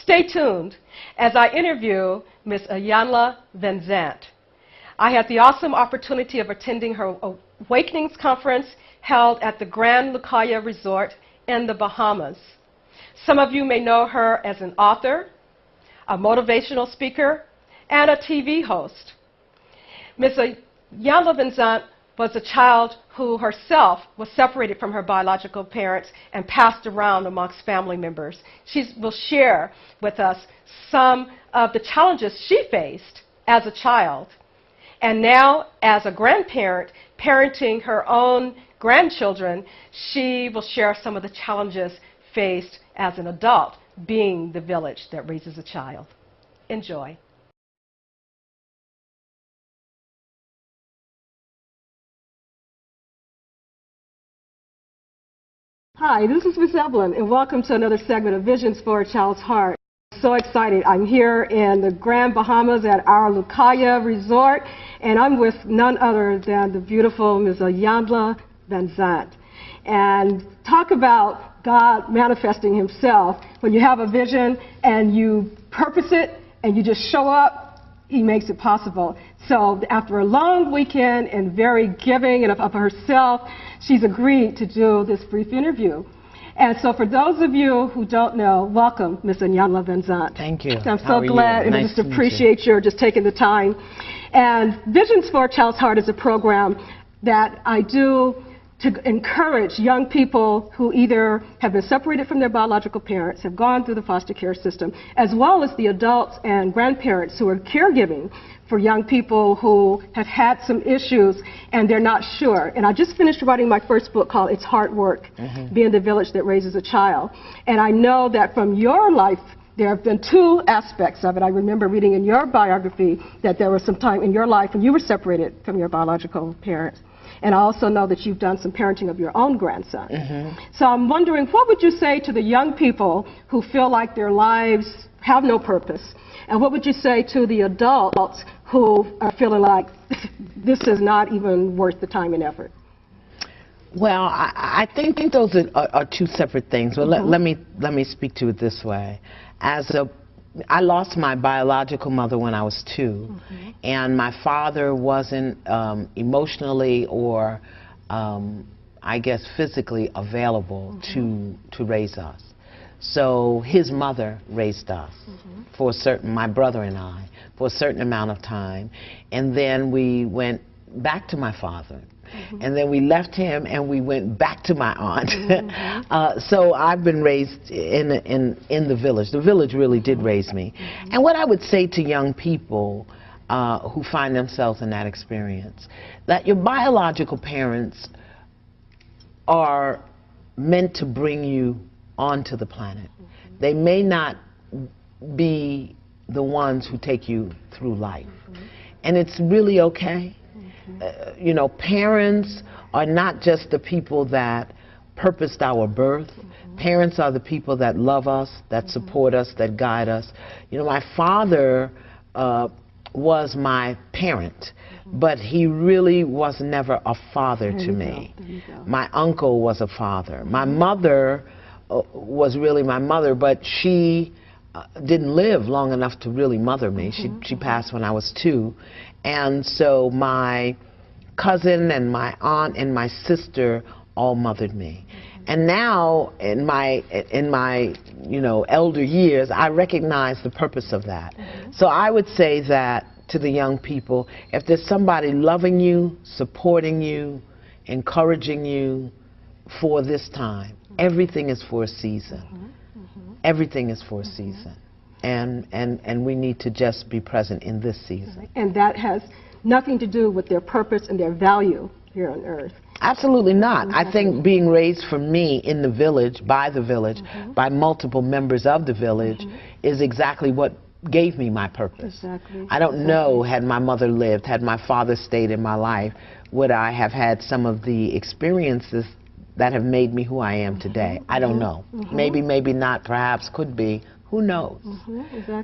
Stay tuned as I interview Ms. Iyanla Vanzant. I had the awesome opportunity of attending her Awakenings Conference held at the Grand Resort in the Bahamas. Some of you may know her as an author, a motivational speaker, and a TV host. Ms. Iyanla Vanzant was a child who herself was separated from her biological parents and passed around amongst family members. She will share with us some of the challenges she faced as a child. And now, as a grandparent, parenting her own grandchildren, she will share some of the challenges faced as an adult, being the village that raises a child. Enjoy. Hi, this is Ms. Evelyn, and welcome to another segment of Visions for a Child's Heart. I'm so excited. I'm here in the Grand Bahamas at our Lucaya Resort, and I'm with none other than the beautiful Ms. Iyanla Vanzant. And talk about God manifesting himself. When you have a vision and you purpose it and you just show up, he makes it possible. So after a long weekend and very giving of herself, she's agreed to do this brief interview. And so for those of you who don't know, welcome, Ms. Iyanla Vanzant. Thank you. I'm so glad and nice just appreciate your just taking the time. And Visions for a Child's Heart is a program that I do to encourage young people who either have been separated from their biological parents, have gone through the foster care system, as well as the adults and grandparents who are caregiving for young people who have had some issues and they're not sure. And I just finished writing my first book called It's Hard Work, Being the Village That Raises a Child. And I know that from your life, there have been two aspects of it. I remember reading in your biography that there was some time in your life when you were separated from your biological parents. And I also know that you've done some parenting of your own grandson. So I'm wondering, what would you say to the young people who feel like their lives have no purpose? And what would you say to the adults who are feeling like this is not even worth the time and effort? Well, I think those are two separate things. Well, let me speak to it this way. I lost my biological mother when I was 2, and my father wasn't emotionally or, I guess, physically available to raise us. So his mother raised us for a certain, my brother and I, for a certain amount of time, and then we went back to my father. And then we left him and we went back to my aunt. So I've been raised in the village. The village really did raise me. And what I would say to young people who find themselves in that experience, that your biological parents are meant to bring you onto the planet. They may not be the ones who take you through life. And it's really okay. You know, parents are not just the people that purposed our birth. Parents are the people that love us, that support us, that guide us. You know, my father was my parent, but he really was never a father to me. My uncle was a father. My mother was really my mother, but she didn't live long enough to really mother me. She passed when I was 2. And so my cousin and my aunt and my sister all mothered me. And now in my you know, elder years, I recognize the purpose of that. So I would say that to the young people, if there's somebody loving you, supporting you, encouraging you for this time, everything is for a season. Everything is for a season. And we need to just be present in this season. And that has nothing to do with their purpose and their value here on earth. Absolutely not. I think being raised for me in the village, by by multiple members of the village, is exactly what gave me my purpose. I don't know, had my mother lived, had my father stayed in my life, would I have had some of the experiences that have made me who I am today. I don't know. Maybe, maybe not, perhaps, could be. Who knows?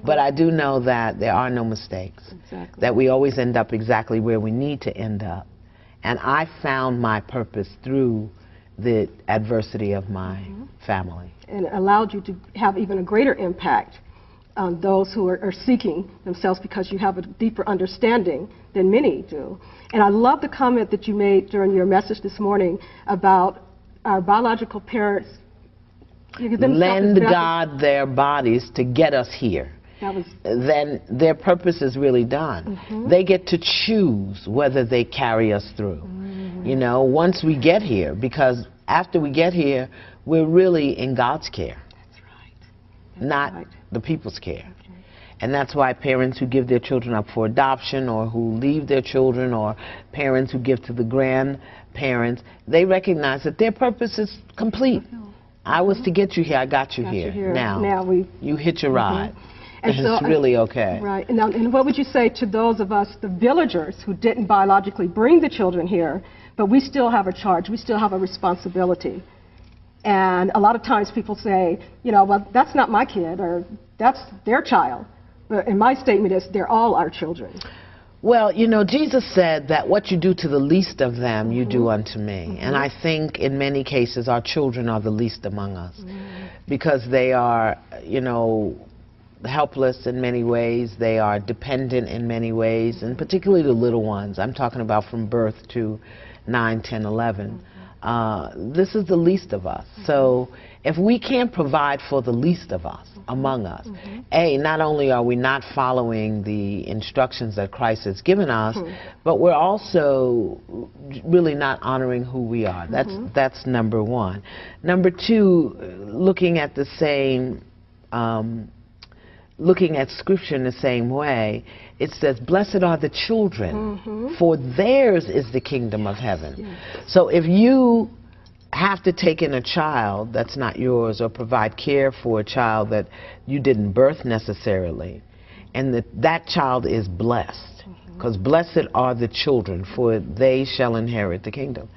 But I do know that there are no mistakes, that we always end up exactly where we need to end up. And I found my purpose through the adversity of my family. And it allowed you to have even a greater impact those who are seeking themselves because you have a deeper understanding than many do. And I love the comment that you made during your message this morning about our biological parents lend God their bodies to get us here. Then their purpose is really done. They get to choose whether they carry us through. You know, once we get here, because after we get here, we're really in God's care. Not the people's care. And that's why parents who give their children up for adoption, or who leave their children, or parents who give to the grandparents, they recognize that their purpose is complete. I was to get you here, I got you here. Now you hitch a ride. And so, it's really okay. Right. And what would you say to those of us, the villagers, who didn't biologically bring the children here, but we still have a charge, we still have a responsibility? And a lot of times people say, you know, well, that's not my kid, or that's their child. But in my statement is, they're all our children. Well, you know, Jesus said that what you do to the least of them, you do unto me. And I think in many cases our children are the least among us, because they are, you know, helpless in many ways, they are dependent in many ways, and particularly the little ones. I'm talking about from birth to 9, 10, 11. This is the least of us. So if we can't provide for the least of us among us, not only are we not following the instructions that Christ has given us, but we're also really not honoring who we are. That's number one. Number two, looking at the same looking at Scripture in the same way, it says, blessed are the children, for theirs is the kingdom of heaven. So if you have to take in a child that's not yours, or provide care for a child that you didn't birth necessarily, and that child is blessed, because blessed are the children, for they shall inherit the kingdom.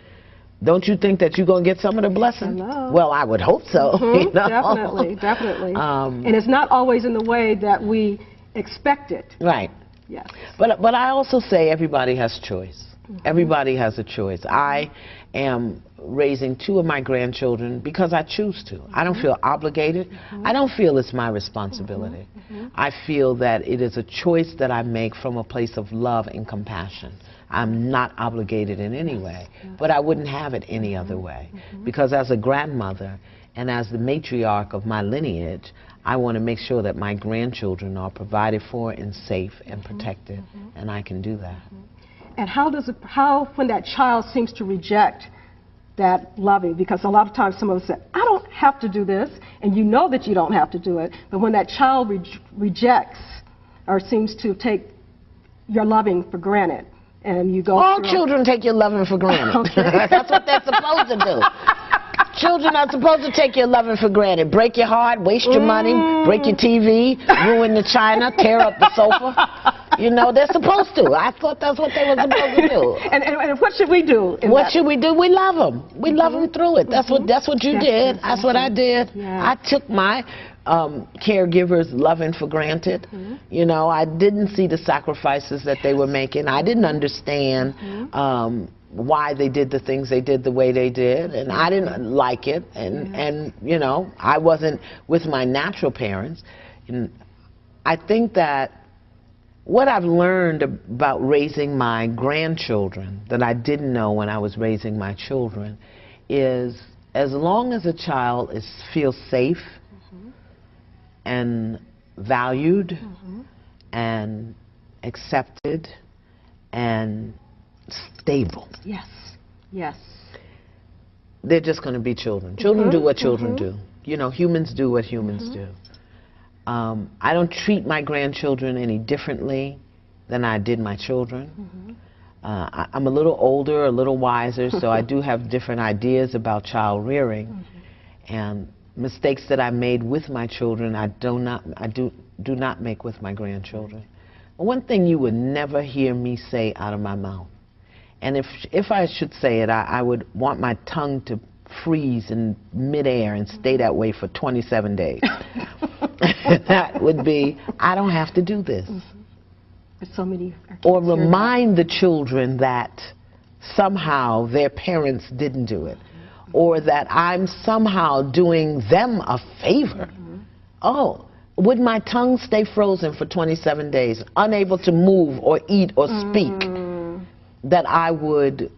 Don't you think that you're going to get some of the blessing? Well, I would hope so. You know? Definitely, definitely. And it's not always in the way that we expect it. Right. Yes. But I also say everybody has choice. Everybody has a choice. I am raising 2 of my grandchildren because I choose to. I don't feel obligated. I don't feel it's my responsibility. I feel that it is a choice that I make from a place of love and compassion. I'm not obligated in any way, but I wouldn't have it any other way. Because as a grandmother and as the matriarch of my lineage, I want to make sure that my grandchildren are provided for and safe and protected, and I can do that. And how when that child seems to reject that loving, because a lot of times some of us say, I don't have to do this, and you know that you don't have to do it, but when that child rejects or seems to take your loving for granted, and you go all children take your loving for granted. That's what they're supposed to do. Children are supposed to take your loving for granted. Break your heart, waste your money, break your TV, ruin the china, tear up the sofa. You know, they're supposed to. I thought that's what they were supposed to do. And what should we do? What should we do? We love them. We love them through it. That's what you did. That's what I did. I took my caregivers' loving for granted. You know, I didn't see the sacrifices that they were making. I didn't understand why they did the things they did the way they did, and I didn't like it, and you know, I wasn't with my natural parents. And I think that what I've learned about raising my grandchildren that I didn't know when I was raising my children is, as long as a child feels safe and valued and accepted and stable. Yes. They're just going to be children. Children do what children do. You know, humans do what humans do. I don't treat my grandchildren any differently than I did my children. I'm a little older, a little wiser, so I do have different ideas about child rearing. And mistakes that I made with my children, I do not make with my grandchildren. One thing you would never hear me say out of my mouth, and if I should say it, I would want my tongue to freeze in midair and stay that way for 27 days. That would be, I don't have to do this. So many or remind the children that somehow their parents didn't do it, or that I'm somehow doing them a favor. Oh, would my tongue stay frozen for 27 days, unable to move or eat or speak, that I would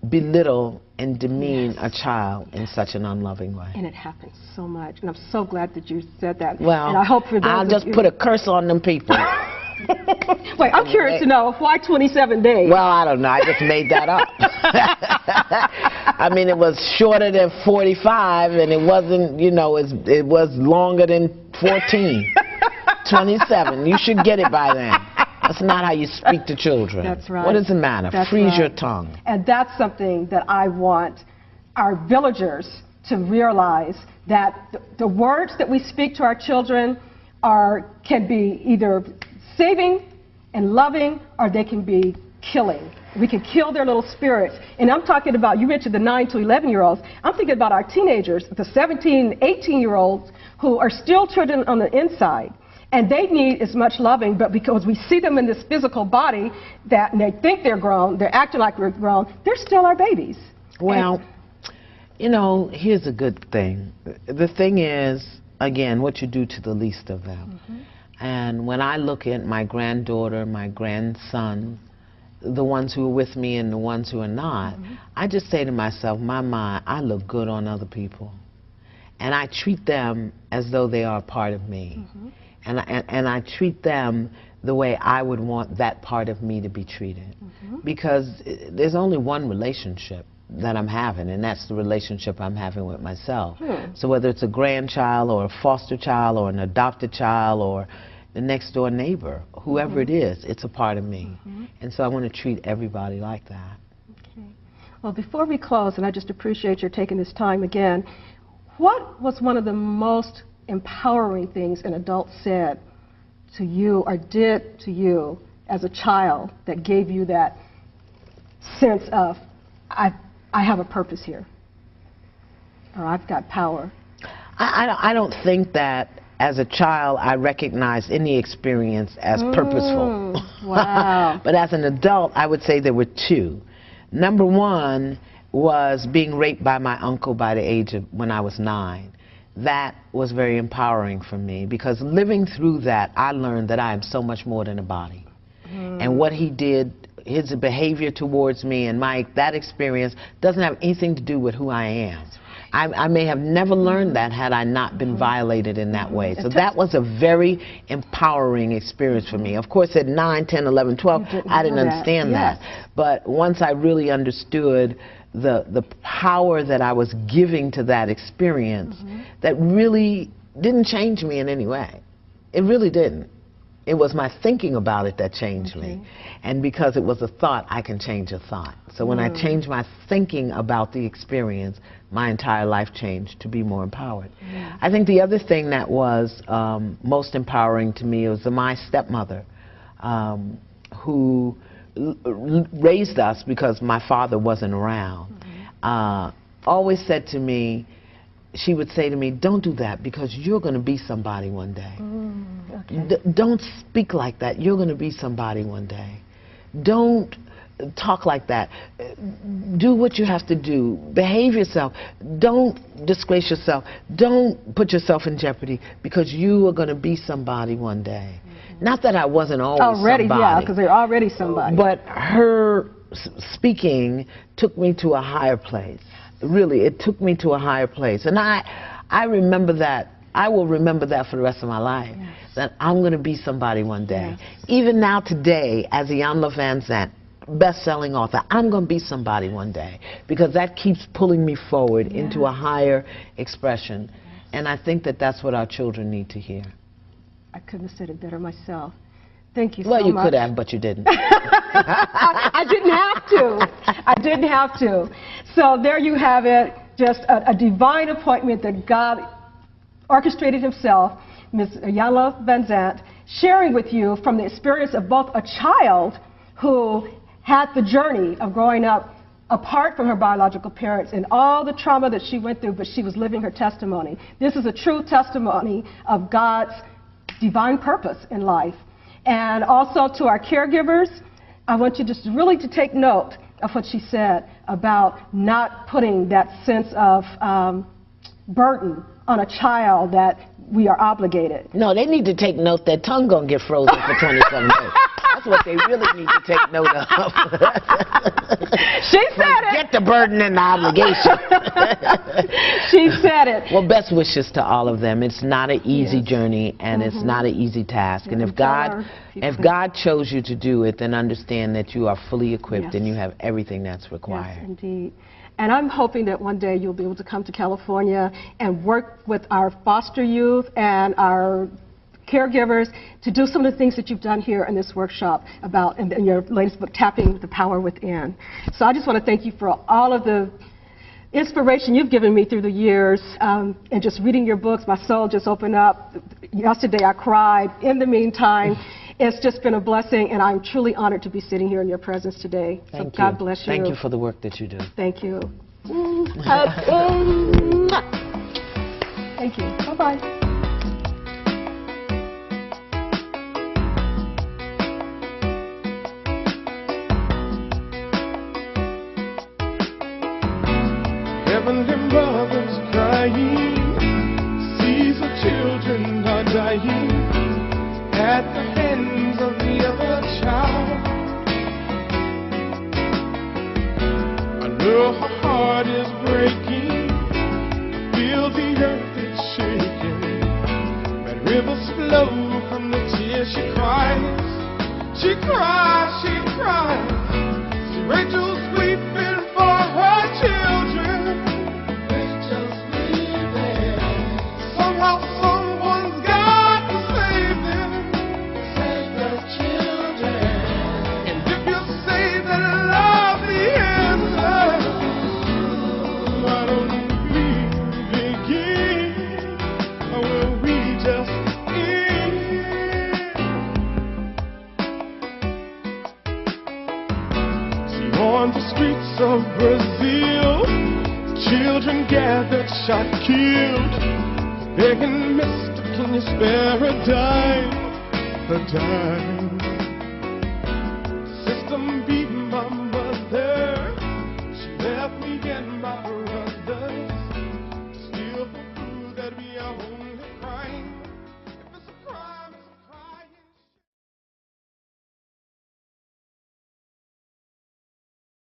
belittle and demean a child in such an unloving way. And it happens so much, and I'm so glad that you said that. Well, and I hope for those I'll just put a curse on them people. Wait, I'm curious to know, why 27 days? Well, I don't know. I just made that up. I mean, it was shorter than 45, and it wasn't, you know, it was longer than 14. 27. You should get it by then. That's not how you speak to children. That's right. What does it matter? That's Freeze right. your tongue. And that's something that I want our villagers to realize, that the words that we speak to our children can be either saving and loving, or they can be killing. We can kill their little spirits. And I'm talking about, you mentioned the 9 to 11-year-olds. I'm thinking about our teenagers, the 17, 18-year-olds who are still children on the inside. And they need as much loving, but because we see them in this physical body, and they think they're grown, they're acting like we're grown, they're still our babies. Well, you know, here's a good thing. The thing is, again, what you do to the least of them. And when I look at my granddaughter, my grandson, the ones who are with me and the ones who are not, I just say to myself, my, I look good on other people. And I treat them as though they are a part of me. And I treat them the way I would want that part of me to be treated. Because there's only one relationship that I'm having, and that's the relationship I'm having with myself. So whether it's a grandchild or a foster child or an adopted child or the next door neighbor, whoever it is, it's a part of me. And so I want to treat everybody like that. Okay. Well, before we close, and I just appreciate your taking this time again, what was one of the most empowering things an adult said to you or did to you as a child that gave you that sense of, I have a purpose here, or I've got power? I don't think that as a child I recognized any experience as purposeful. Wow. But as an adult, I would say there were two. Number one was being raped by my uncle by the age of when I was 9. That was very empowering for me, because living through that, I learned that I am so much more than a body. And what he did, his behavior towards me and that experience doesn't have anything to do with who I am. I may have never learned that had I not been violated in that way. So that was a very empowering experience for me. Of course, at 9, 10, 11, 12, I didn't understand that. But once I really understood the power that I was giving to that experience, that really didn't change me in any way. It really didn't. It was my thinking about it that changed me. And because it was a thought, I can change a thought. So when I changed my thinking about the experience, my entire life changed to be more empowered. I think the other thing that was most empowering to me was my stepmother, who raised us because my father wasn't around. Always said to me, she would say to me, don't do that because you're going to be somebody one day. Don't speak like that. You're going to be somebody one day. Don't talk like that. Do what you have to do. Behave yourself. Don't disgrace yourself. Don't put yourself in jeopardy because you are going to be somebody one day. Not that I wasn't always somebody. Yeah, because they're already somebody. But her speaking took me to a higher place. Really, it took me to a higher place. And I remember that. I will remember that for the rest of my life, that I'm going to be somebody one day. Even now today, as Iyanla Vanzant, best-selling author, I'm going to be somebody one day, because that keeps pulling me forward into a higher expression. And I think that that's what our children need to hear. I couldn't have said it better myself. Thank you so much. Well, you could have, but you didn't. I didn't have to. I didn't have to. So there you have it, just a divine appointment that God orchestrated himself, Ms. Iyanla Vanzant, sharing with you from the experience of both a child who had the journey of growing up apart from her biological parents and all the trauma that she went through, but she was living her testimony. This is a true testimony of God's divine purpose in life. And also to our caregivers, I want you just really to take note of what she said about not putting that sense of burden on a child that we are obligated. No, they need to take note that tongue gonna get frozen for 27 days. That's what they really need to take note of. She said it. Get the burden and the obligation. She said it. Well, best wishes to all of them. It's not an easy journey, and it's not an easy task. And if God chose you to do it, then understand that you are fully equipped and you have everything that's required. Yes, indeed. And I'm hoping that one day you'll be able to come to California and work with our foster youth and our caregivers to do some of the things that you've done here in this workshop about, in your latest book, Tapping the Power Within. So I just want to thank you for all of the inspiration you've given me through the years, and just reading your books, my soul just opened up. Yesterday I cried. In the meantime, it's just been a blessing, and I'm truly honored to be sitting here in your presence today. Thank you. God bless you. Thank you for the work that you do. Thank you. Thank you. Bye-bye. Heavenly mothers crying, seas of children are dying at the hands of the other child. I know her heart is breaking, feel the earth is shaking, but rivers flow from the tears she cries. She cries, she cries, see Rachel's weeping for her children. Someone's got to save them, save the children. And if you say that love the answer, why don't we begin? Or will we just end? See, on the streets of Brazil, children gathered, shot, killed, begging, mister, can you spare a dime, a dime? System B